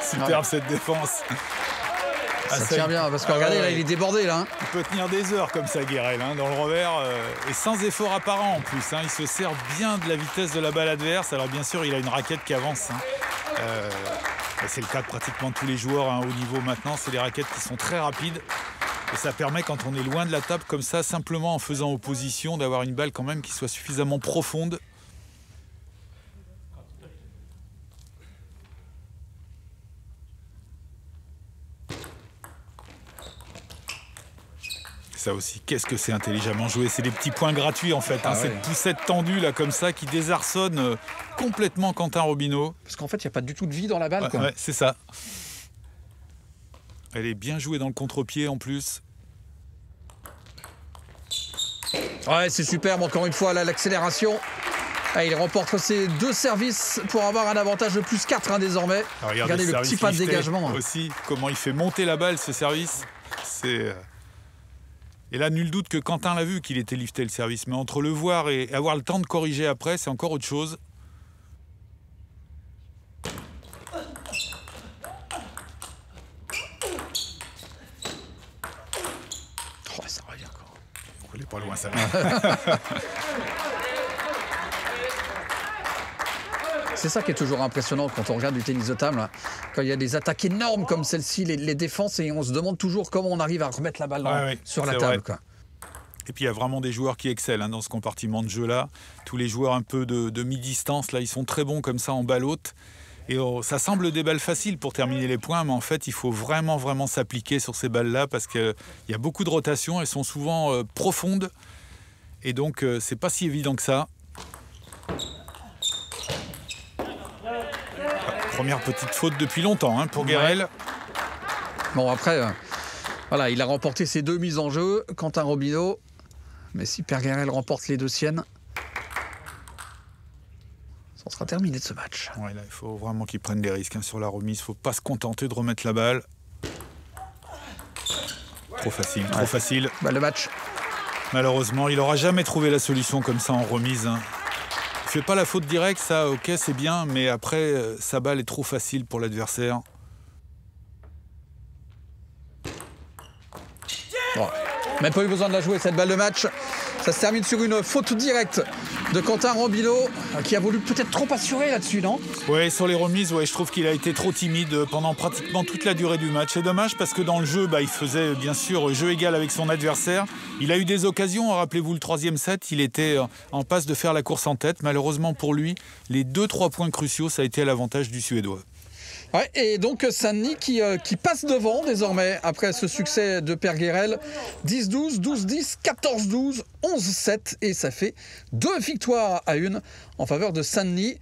Speaker 7: Superbe cette défense.
Speaker 1: Ça tient bien, parce que regardez, là, il est débordé là.
Speaker 7: Il peut tenir des heures comme ça, Guérel, hein, dans le revers, et sans effort apparent en plus. Hein. Il se sert bien de la vitesse de la balle adverse. Alors bien sûr, il a une raquette qui avance. Hein. C'est le cas de pratiquement tous les joueurs à un haut niveau maintenant. C'est des raquettes qui sont très rapides. Et ça permet, quand on est loin de la table comme ça, simplement en faisant opposition, d'avoir une balle quand même qui soit suffisamment profonde. Ça aussi, qu'est-ce que c'est intelligemment joué. C'est des petits points gratuits en fait. Cette poussette tendue là comme ça qui désarçonne complètement Quentin Robineau.
Speaker 1: Parce qu'en fait, il n'y a pas du tout de vie dans la balle.
Speaker 7: Ouais, c'est ça. Elle est bien jouée dans le contre-pied en plus.
Speaker 1: Ouais, c'est superbe encore une fois là, l'accélération. Ah, il remporte ses 2 services pour avoir un avantage de plus 4 désormais. Regardez le petit pas de dégagement.
Speaker 7: Aussi, comment il fait monter la balle ce service. Et là, nul doute que Quentin l'a vu qu'il était lifté le service. Mais entre le voir et avoir le temps de corriger après, c'est encore autre chose.
Speaker 1: Oh, ça revient encore.
Speaker 7: Elle est pas loin, ça.
Speaker 1: C'est ça qui est toujours impressionnant quand on regarde du tennis de table. Quand il y a des attaques énormes comme celle-ci, les défenses, et on se demande toujours comment on arrive à remettre la balle sur la table. Quoi.
Speaker 7: Et puis il y a vraiment des joueurs qui excellent dans ce compartiment de jeu-là. Tous les joueurs un peu de mi-distance, là, ils sont très bons comme ça en balle haute. Et ça semble des balles faciles pour terminer les points, mais en fait, il faut vraiment s'appliquer sur ces balles-là parce qu'il y a beaucoup de rotations, elles sont souvent profondes. Et donc, c'est pas si évident que ça. Première petite faute depuis longtemps pour Guérel.
Speaker 1: Bon, après, voilà, il a remporté ses 2 mises en jeu, Quentin Robineau. Mais si Per Guérel remporte les 2 siennes, ça sera terminé de ce match.
Speaker 7: Ouais, là, il faut vraiment qu'il prenne des risques sur la remise. Il ne faut pas se contenter de remettre la balle. Trop facile, trop facile.
Speaker 1: Bah, le match.
Speaker 7: Malheureusement, il n'aura jamais trouvé la solution comme ça en remise. Il ne fait pas la faute directe, ça, ok, c'est bien, mais après, sa balle est trop facile pour l'adversaire.
Speaker 1: Bon, même pas eu besoin de la jouer, cette balle de match. Ça se termine sur une faute directe de Quentin Robineau, qui a voulu peut-être trop assurer là-dessus, non?
Speaker 7: Oui, sur les remises, je trouve qu'il a été trop timide pendant pratiquement toute la durée du match. C'est dommage parce que dans le jeu, il faisait bien sûr jeu égal avec son adversaire. Il a eu des occasions, rappelez-vous le 3e set, il était en passe de faire la course en tête. Malheureusement pour lui, les 2-3 points cruciaux, ça a été à l'avantage du Suédois.
Speaker 1: Ouais, et donc Saint-Denis qui passe devant désormais après ce succès de Per Guérel. 10-12, 12-10, 14-12, 11-7 et ça fait 2 victoires à 1 en faveur de Saint-Denis.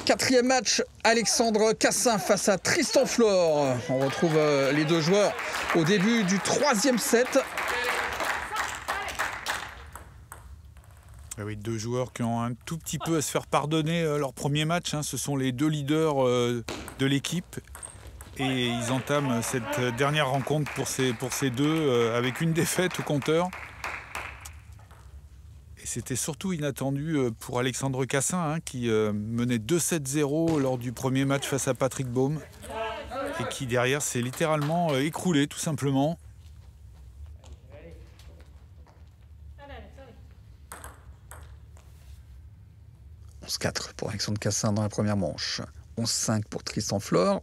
Speaker 1: 4e match, Alexandre Cassin face à Tristan Flore. On retrouve les 2 joueurs au début du 3e set.
Speaker 7: Oui, 2 joueurs qui ont un tout petit peu à se faire pardonner leur premier match. Ce sont les 2 leaders de l'équipe. Et ils entament cette dernière rencontre pour ces 2 avec une défaite au compteur. Et c'était surtout inattendu pour Alexandre Cassin qui menait 2-7-0 lors du premier match face à Patrick Baum. Et qui derrière s'est littéralement écroulé tout simplement.
Speaker 1: 11-4 pour Alexandre Cassin dans la première manche. 11-5 pour Tristan Flore.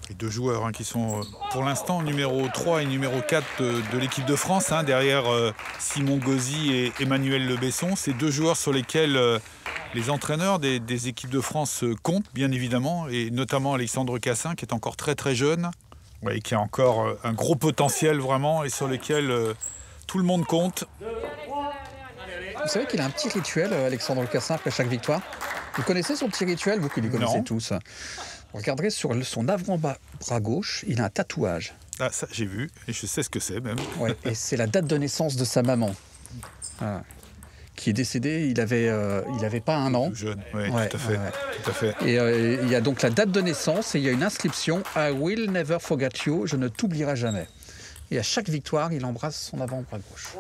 Speaker 7: Les 2 joueurs qui sont pour l'instant numéro 3 et numéro 4 de l'équipe de France, derrière Simon Gauzy et Emmanuel Le Besson. Ces 2 joueurs sur lesquels les entraîneurs des équipes de France comptent, bien évidemment, et notamment Alexandre Cassin, qui est encore très très jeune, et qui a encore un gros potentiel vraiment, et sur lequel tout le monde compte.
Speaker 1: Vous savez qu'il a un petit rituel, Alexandre Cassin, après chaque victoire. Vous connaissez son petit rituel, vous qui les connaissez tous? Vous regarderez sur son avant-bras gauche, il a un tatouage.
Speaker 7: Ah, ça, j'ai vu, et je sais ce que c'est même.
Speaker 1: Ouais, et c'est la date de naissance de sa maman, qui est décédée, il avait pas 1 an.
Speaker 7: Jeune, oui, tout à fait. Tout à fait.
Speaker 1: Et il y a donc la date de naissance, et il y a une inscription « I will never forget you », je ne t'oublierai jamais. Et à chaque victoire, il embrasse son avant-bras gauche.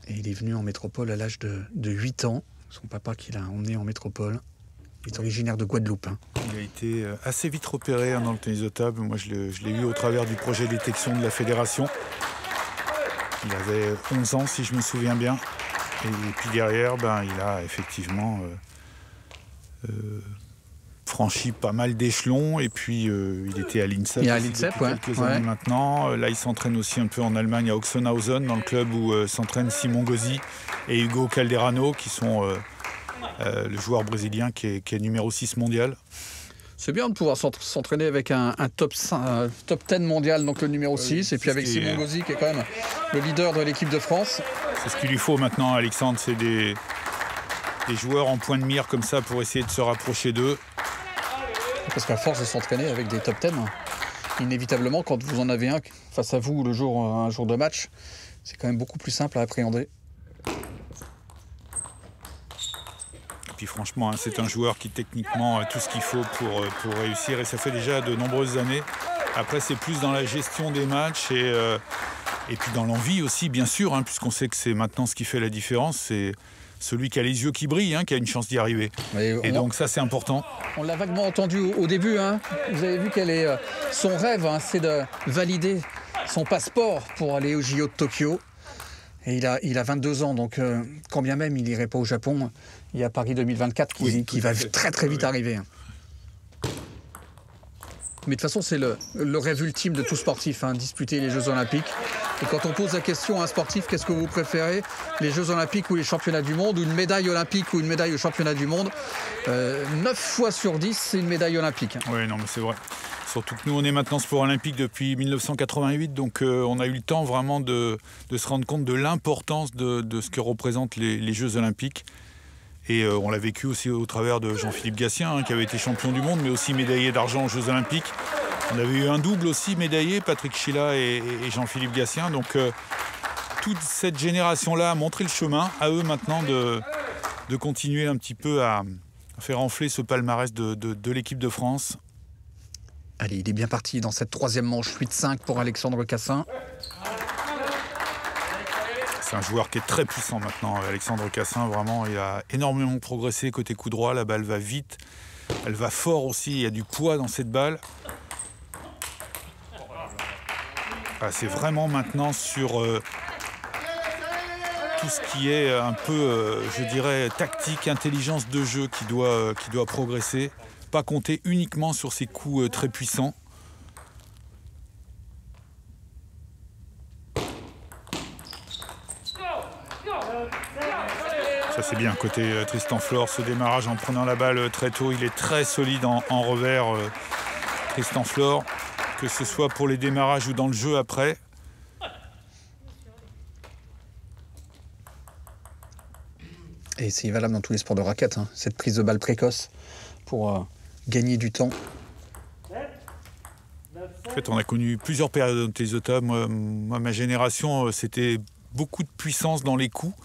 Speaker 1: Et il est venu en métropole à l'âge de 8 ans. Son papa qui l'a emmené en métropole. Il est originaire de Guadeloupe.
Speaker 7: Il a été assez vite repéré dans le tennis de table. Moi, je l'ai eu au travers du projet détection de la fédération. Il avait 11 ans, si je me souviens bien. Et puis derrière, il a effectivement franchi pas mal d'échelons. Et puis il était à l'INSEP depuis quelques années maintenant. Là, il s'entraîne aussi un peu en Allemagne à Oxenhausen, dans le club où s'entraînent Simon Gauzy et Hugo Calderano, qui sont le joueur brésilien qui est numéro 6 mondial.
Speaker 1: C'est bien de pouvoir s'entraîner avec un top 10 mondial, donc le numéro 6, et puis avec Simon Gauzy, qui est quand même le leader de l'équipe de France.
Speaker 7: C'est ce qu'il lui faut maintenant, Alexandre, c'est des joueurs en point de mire comme ça pour essayer de se rapprocher d'eux.
Speaker 1: Parce qu'à force de s'entraîner avec des top 10, inévitablement, quand vous en avez un face à vous un jour de match, c'est quand même beaucoup plus simple à appréhender.
Speaker 7: Puis franchement, c'est un joueur qui techniquement a tout ce qu'il faut pour réussir, et ça fait déjà de nombreuses années. Après, c'est plus dans la gestion des matchs et puis dans l'envie aussi, bien sûr, puisqu'on sait que c'est maintenant ce qui fait la différence. C'est celui qui a les yeux qui brillent, qui a une chance d'y arriver. Et donc ça, c'est important.
Speaker 1: On l'a vaguement entendu au début. Vous avez vu quel est son rêve, c'est de valider son passeport pour aller au JO de Tokyo. Et il a 22 ans, donc quand bien même il n'irait pas au Japon, il y a Paris 2024 qui va très très vite arriver. Mais de toute façon, c'est le rêve ultime de tout sportif, disputer les Jeux Olympiques. Et quand on pose la question à un sportif, qu'est-ce que vous préférez, les Jeux Olympiques ou les Championnats du Monde, ou une médaille olympique ou une médaille aux Championnats du Monde, 9 fois sur 10, c'est une médaille olympique.
Speaker 7: Oui, non, mais c'est vrai. Surtout que nous, on est maintenant sport olympique depuis 1988, donc on a eu le temps vraiment de se rendre compte de l'importance de ce que représentent les Jeux Olympiques. Et on l'a vécu aussi au travers de Jean-Philippe Gatien, qui avait été champion du monde, mais aussi médaillé d'argent aux Jeux Olympiques. On avait eu un double aussi médaillé, Patrick Schilla et Jean-Philippe Gatien. Donc toute cette génération-là a montré le chemin, à eux maintenant de continuer un petit peu à faire enfler ce palmarès de l'équipe de France.
Speaker 1: Allez, il est bien parti dans cette troisième manche, 8-5 pour Alexandre Cassin.
Speaker 7: C'est un joueur qui est très puissant maintenant, Alexandre Cassin, vraiment. Il a énormément progressé côté coup droit, la balle va vite, elle va fort aussi, il y a du poids dans cette balle. C'est vraiment maintenant sur tout ce qui est un peu, je dirais, tactique, intelligence de jeu qui doit progresser. Pas compter uniquement sur ses coups très puissants. Ça c'est bien côté Tristan Flor, ce démarrage en prenant la balle très tôt, il est très solide en revers, Tristan Flor, que ce soit pour les démarrages ou dans le jeu après.
Speaker 1: Et c'est valable dans tous les sports de raquette, cette prise de balle précoce pour gagner du temps.
Speaker 7: En fait, on a connu plusieurs périodes de Tézota. Moi, ma génération, c'était beaucoup de puissance dans les coups.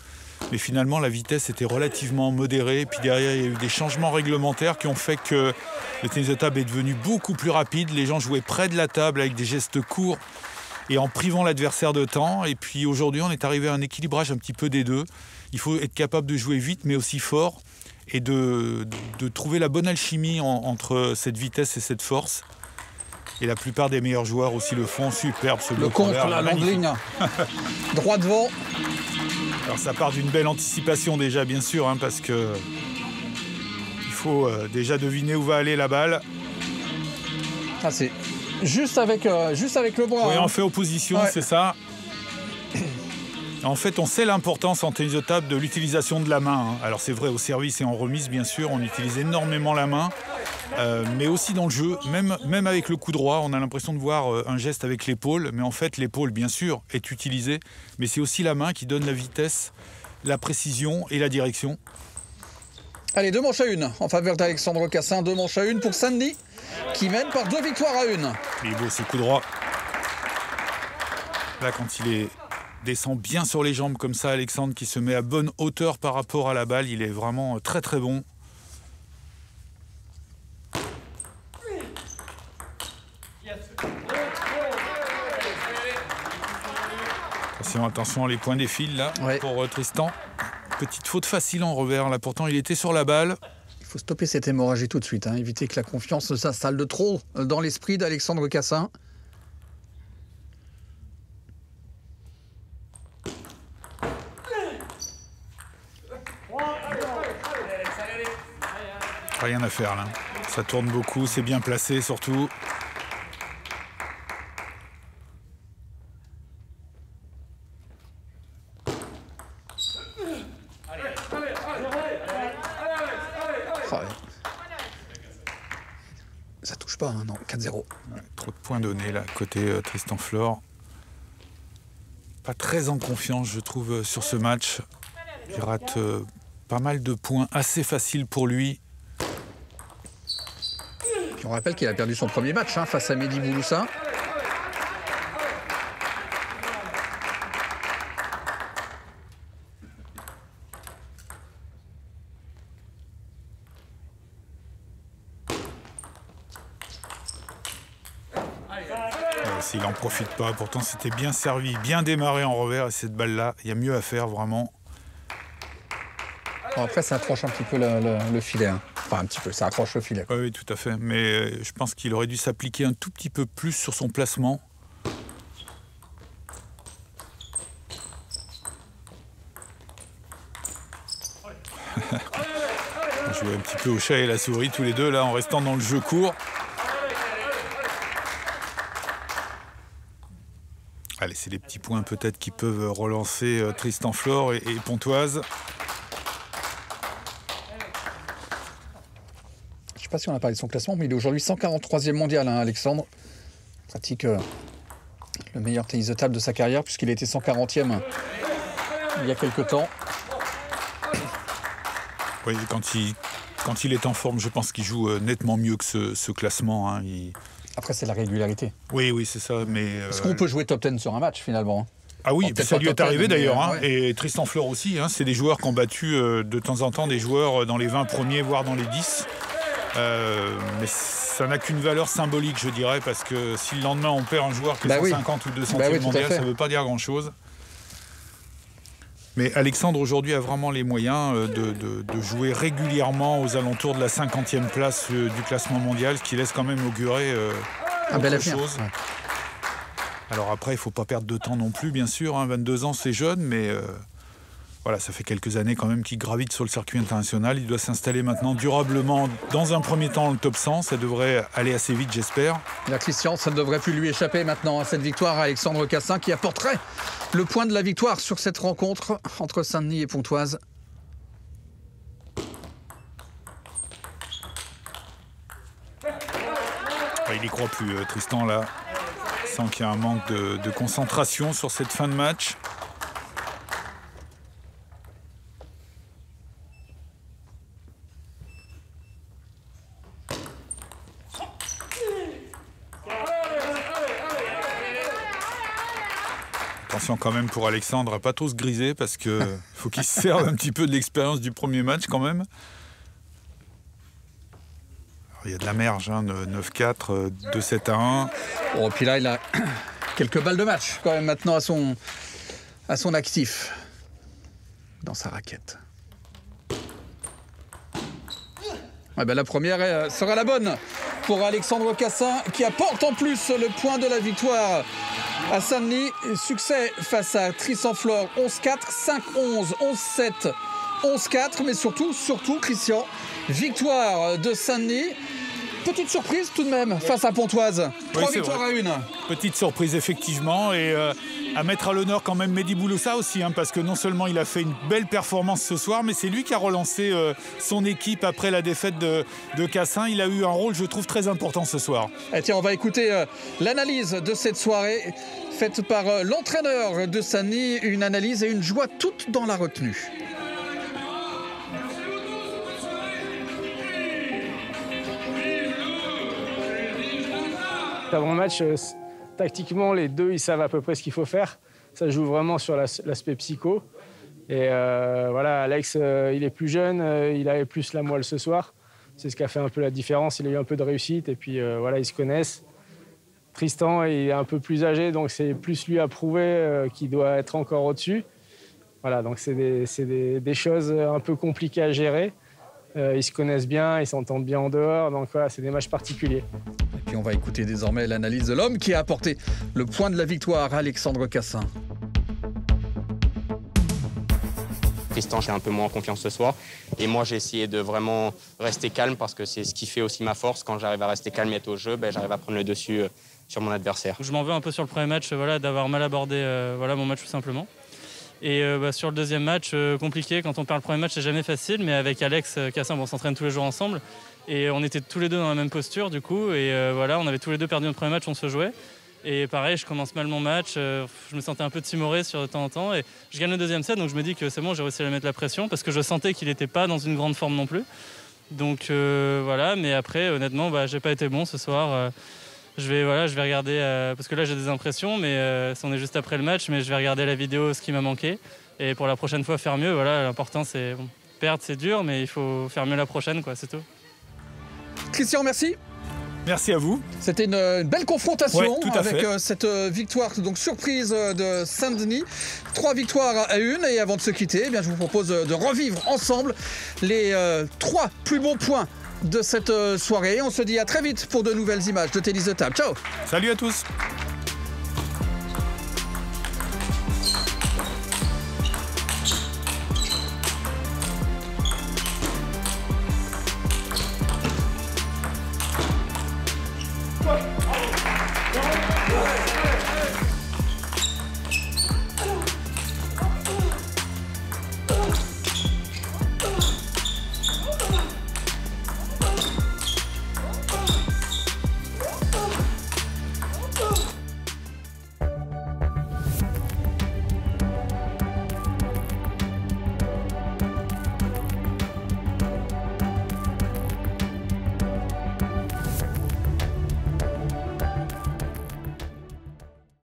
Speaker 7: Mais finalement, la vitesse était relativement modérée. Et puis derrière, il y a eu des changements réglementaires qui ont fait que le tennis de table est devenu beaucoup plus rapide. Les gens jouaient près de la table avec des gestes courts et en privant l'adversaire de temps. Et puis aujourd'hui, on est arrivé à un équilibrage un petit peu des deux. Il faut être capable de jouer vite, mais aussi fort. Et de trouver la bonne alchimie entre cette vitesse et cette force. Et la plupart des meilleurs joueurs aussi le font. Superbe ce bloc.
Speaker 1: Le contre, la longue ligne. Droit devant.
Speaker 7: Alors ça part d'une belle anticipation déjà, bien sûr, parce que il faut déjà deviner où va aller la balle.
Speaker 1: C'est juste avec le bras.
Speaker 7: Oui, on fait opposition, c'est ça. En fait, on sait l'importance en tennis de table de l'utilisation de la main. Alors c'est vrai, au service et en remise, bien sûr, on utilise énormément la main. Mais aussi dans le jeu, même avec le coup droit, on a l'impression de voir un geste avec l'épaule. Mais en fait, l'épaule, bien sûr, est utilisée. Mais c'est aussi la main qui donne la vitesse, la précision et la direction.
Speaker 1: Allez, 2 manches à 1 en faveur d'Alexandre Cassin. 2 manches à 1 pour Saint-Denis, qui mène par 2 victoires à 1.
Speaker 7: Il est beau, ce coup droit. Là, quand il descend bien sur les jambes comme ça, Alexandre, qui se met à bonne hauteur par rapport à la balle, il est vraiment très très bon. Attention, les points défilent là pour Tristan. Petite faute facile en revers là, pourtant il était sur la balle.
Speaker 1: Il faut stopper cette hémorragie tout de suite, éviter que la confiance s'installe de trop dans l'esprit d'Alexandre Cassin.
Speaker 7: Rien à faire là. Ça tourne beaucoup, c'est bien placé surtout.
Speaker 1: Oh, ouais. Ça touche pas, hein, non, 4-0.
Speaker 7: Ouais, trop de points donnés là, côté Tristan Flor. Pas très en confiance, je trouve, sur ce match. Il rate pas mal de points assez faciles pour lui.
Speaker 1: On rappelle qu'il a perdu son premier match hein, face à Mehdi Bouloussa.
Speaker 7: S'il n'en profite pas, pourtant c'était bien servi, bien démarré en revers et cette balle-là, il y a mieux à faire vraiment.
Speaker 1: Bon, après, ça accroche un petit peu le filet. Hein. Enfin, un petit peu, ça accroche le filet.
Speaker 7: Oui, oui, tout à fait. Mais je pense qu'il aurait dû s'appliquer un tout petit peu plus sur son placement. On joue un petit peu au chat et la souris tous les deux là en restant dans le jeu court. Allez, c'est les petits points peut-être qui peuvent relancer Tristan Flor et Pontoise.
Speaker 1: Je ne sais pas si on a parlé de son classement, mais il est aujourd'hui 143e mondial, hein, Alexandre. Il pratique le meilleur tennis de table de sa carrière, puisqu'il a été 140e il y a quelques temps.
Speaker 7: Oui, quand il est en forme, je pense qu'il joue nettement mieux que ce classement. Hein.
Speaker 1: Après, c'est la régularité.
Speaker 7: Oui, oui, c'est ça. Mais
Speaker 1: est-ce qu'on peut jouer top 10 sur un match, finalement?
Speaker 7: Ah oui, ça lui est arrivé d'ailleurs. Hein.
Speaker 1: Ouais.
Speaker 7: Et Tristan Flor aussi. Hein. C'est des joueurs qui ont battu de temps en temps des joueurs dans les 20 premiers, voire dans les 10. Mais ça n'a qu'une valeur symbolique, je dirais, parce que si le lendemain on perd un joueur qui est 150 ou 200e mondial, ça ne veut pas dire grand-chose. Mais Alexandre aujourd'hui a vraiment les moyens de jouer régulièrement aux alentours de la 50e place du classement mondial, ce qui laisse quand même augurer
Speaker 1: un bel
Speaker 7: autre
Speaker 1: avenir.
Speaker 7: chose.
Speaker 1: Ouais.
Speaker 7: Alors après, il ne faut pas perdre de temps non plus, bien sûr. Hein, 22 ans, c'est jeune, mais voilà, ça fait quelques années quand même qu'il gravite sur le circuit international. Il doit s'installer maintenant durablement, dans un premier temps, dans le top 100. Ça devrait aller assez vite, j'espère.
Speaker 1: Là, Christian, ça ne devrait plus lui échapper maintenant à cette victoire à Alexandre Cassin, qui apporterait le point de la victoire sur cette rencontre entre Saint-Denis et Pontoise.
Speaker 7: Il n'y croit plus, Tristan, là. Il sent qu'il y a un manque de concentration sur cette fin de match. Attention quand même pour Alexandre à pas trop se griser parce qu'il faut qu'il se serve un petit peu de l'expérience du premier match quand même. Alors, il y a de la merge, hein, 9-4, 2-7-1.
Speaker 1: Bon, puis là, il a quelques balles de match quand même maintenant à son actif dans sa raquette. Ouais, ben, la première sera la bonne pour Alexandre Cassin qui apporte en plus le point de la victoire à Saint-Denis. Succès face à Tristan Flor, 11-4, 5-11, 11-7, 11-4. Mais surtout, Christian, victoire de Saint-Denis. Petite surprise tout de même face à Pontoise. 3 victoires à 1.
Speaker 7: Petite surprise effectivement et à mettre à l'honneur quand même Mehdi Bouloussa aussi hein, parce que non seulement il a fait une belle performance ce soir mais c'est lui qui a relancé son équipe après la défaite de Cassin. Il a eu un rôle je trouve très important ce soir.
Speaker 1: Et tiens, on va écouter l'analyse de cette soirée faite par l'entraîneur de Saint-Denis. Une analyse et une joie toutes dans la retenue.
Speaker 3: Avant le match, tactiquement, les deux, ils savent à peu près ce qu'il faut faire. Ça joue vraiment sur l'aspect psycho. Et voilà, Alex, il est plus jeune, il avait plus la moelle ce soir. C'est ce qui a fait un peu la différence. Il a eu un peu de réussite et puis voilà, ils se connaissent. Tristan, il est un peu plus âgé, donc c'est plus lui à prouver qu'il doit être encore au-dessus. Voilà, donc c'est des choses un peu compliquées à gérer. Ils se connaissent bien, ils s'entendent bien en dehors, donc voilà, c'est des matchs particuliers.
Speaker 1: Et puis on va écouter désormais l'analyse de l'homme qui a apporté le point de la victoire à Alexandre Cassin.
Speaker 4: Tristan, j'ai un peu moins confiance ce soir. Et moi, j'ai essayé de vraiment rester calme parce que c'est ce qui fait aussi ma force. Quand j'arrive à rester calme et être au jeu, j'arrive à prendre le dessus sur mon adversaire.
Speaker 8: Je m'en veux un peu sur le premier match, d'avoir mal abordé mon match tout simplement. Et sur le deuxième match, compliqué. Quand on perd le premier match, c'est jamais facile. Mais avec Alex Cassin, on s'entraîne tous les jours ensemble. Et on était tous les deux dans la même posture du coup. Et on avait tous les deux perdu notre premier match, on se jouait. Et pareil, je commence mal mon match, je me sentais un peu timoré de temps en temps. Et je gagne le deuxième set, donc je me dis que c'est bon, j'ai réussi à lui mettre la pression parce que je sentais qu'il n'était pas dans une grande forme non plus. Donc mais après, honnêtement, j'ai pas été bon ce soir. Je vais regarder, parce que là j'ai des impressions, mais on est juste après le match, mais je vais regarder la vidéo, ce qui m'a manqué. Et pour la prochaine fois, faire mieux. L'important c'est perdre, c'est dur, mais il faut faire mieux la prochaine, c'est tout.
Speaker 1: Christian, merci.
Speaker 7: Merci à vous.
Speaker 1: C'était une belle confrontation avec cette victoire donc surprise de Saint-Denis. 3 victoires à 1 et avant de se quitter, je vous propose de revivre ensemble les 3 plus bons points de cette soirée. On se dit à très vite pour de nouvelles images de tennis de table. Ciao.
Speaker 7: Salut à tous.